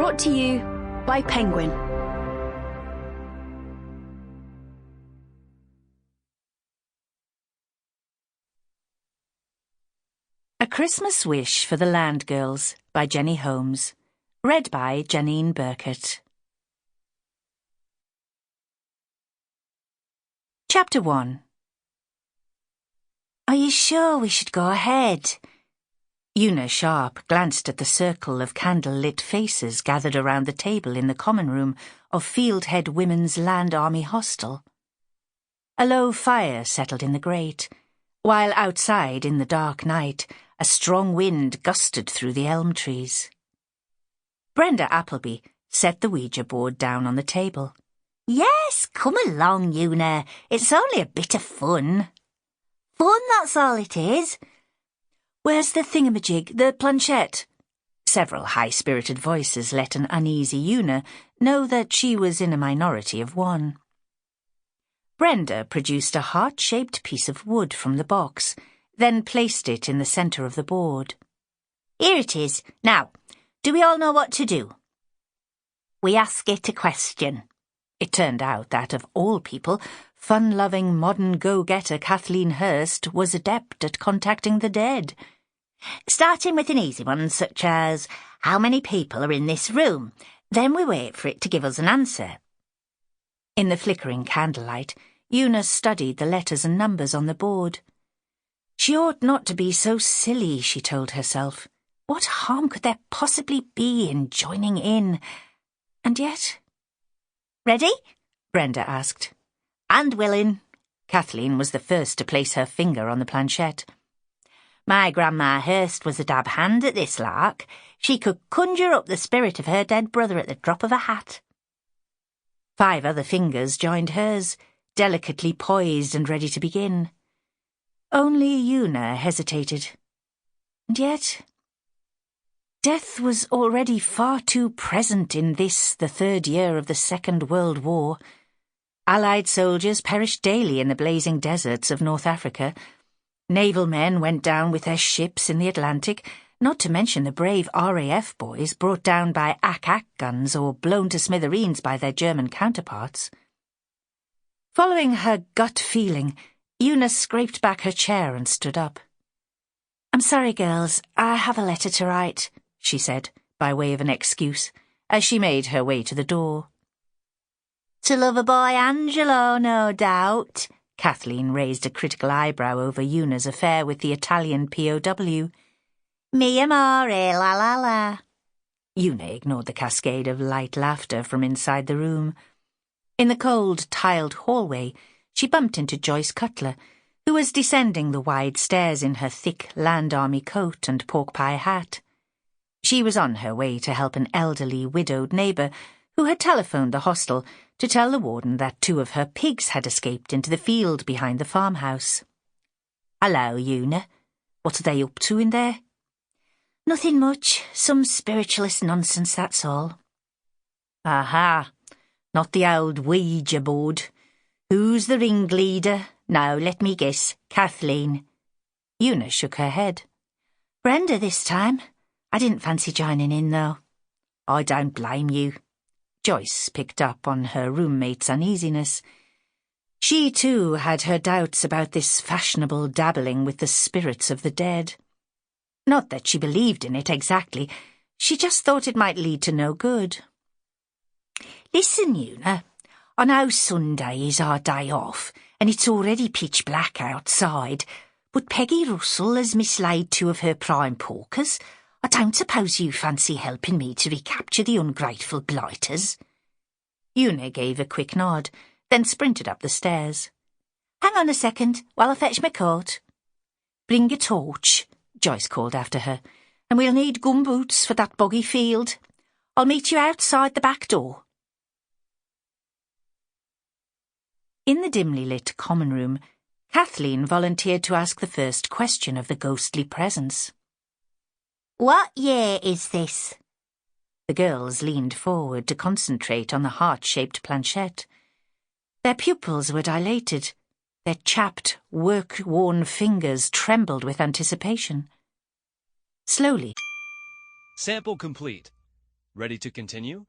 Brought to you by Penguin. A Christmas Wish for the Land Girls by Jenny Holmes. Read by Janine Birkett. Chapter 1. Are you sure we should go ahead? Una Sharp glanced at the circle of candle-lit faces gathered around the table in the common room of Fieldhead Women's Land Army Hostel. A low fire settled in the grate, while outside in the dark night a strong wind gusted through the elm trees. Brenda Appleby set the Ouija board down on the table. Yes, come along, Una. It's only a bit of fun. Fun, that's all it is. Where's the thingamajig, the planchette? Several high-spirited voices let an uneasy Una know that she was in a minority of one. Brenda produced a heart-shaped piece of wood from the box, then placed it in the centre of the board. Here it is. Now, do we all know what to do? We ask it a question. It turned out that, of all people, fun-loving modern go-getter Kathleen Hurst was adept at contacting the dead. Starting with an easy one, such as, how many people are in this room? Then we wait for it to give us an answer. In the flickering candlelight, Una studied the letters and numbers on the board. She ought not to be so silly, she told herself. What harm could there possibly be in joining in? And yet... Ready? Brenda asked. And willing. Kathleen was the first to place her finger on the planchette. My Grandma Hurst was a dab hand at this lark. She could conjure up the spirit of her dead brother at the drop of a hat. 5 other fingers joined hers, delicately poised and ready to begin. Only Una hesitated. And yet... death was already far too present in this, the 3rd year of the Second World War. Allied soldiers perished daily in the blazing deserts of North Africa. Naval men went down with their ships in the Atlantic, not to mention the brave RAF boys brought down by ack-ack guns or blown to smithereens by their German counterparts. Following her gut feeling, Una scraped back her chair and stood up. "I'm sorry, girls, I have a letter to write," she said, by way of an excuse, as she made her way to the door. To Loverboy Angelo, no doubt. Kathleen raised a critical eyebrow over Una's affair with the Italian POW. Mi amore, la la la. Una ignored the cascade of light laughter from inside the room. In the cold, tiled hallway, she bumped into Joyce Cutler, who was descending the wide stairs in her thick Land Army coat and pork-pie hat. She was on her way to help an elderly, widowed neighbour who had telephoned the hostel to tell the warden that 2 of her pigs had escaped into the field behind the farmhouse. "Hello, Una. What are they up to in there?" "Nothing much. Some spiritualist nonsense, that's all." "Aha. Not the old Ouija board. Who's the ringleader? Now, let me guess. Kathleen." Una shook her head. "Brenda this time. I didn't fancy joining in, though." "I don't blame you." Joyce picked up on her roommate's uneasiness. She, too, had her doubts about this fashionable dabbling with the spirits of the dead. Not that she believed in it exactly. She just thought it might lead to no good. "Listen, Una, I know Sunday is our day off, and it's already pitch black outside, but Peggy Russell has mislaid 2 of her prime porkers. I don't suppose you fancy helping me to recapture the ungrateful blighters?" Una gave a quick nod, then sprinted up the stairs. "Hang on a second while I fetch my coat." "Bring a torch," Joyce called after her, "and we'll need gumboots for that boggy field. I'll meet you outside the back door." In the dimly lit common room, Kathleen volunteered to ask the first question of the ghostly presence. "What year is this?" The girls leaned forward to concentrate on the heart-shaped planchette. Their pupils were dilated. Their chapped, work-worn fingers trembled with anticipation. Slowly. Sample complete. Ready to continue?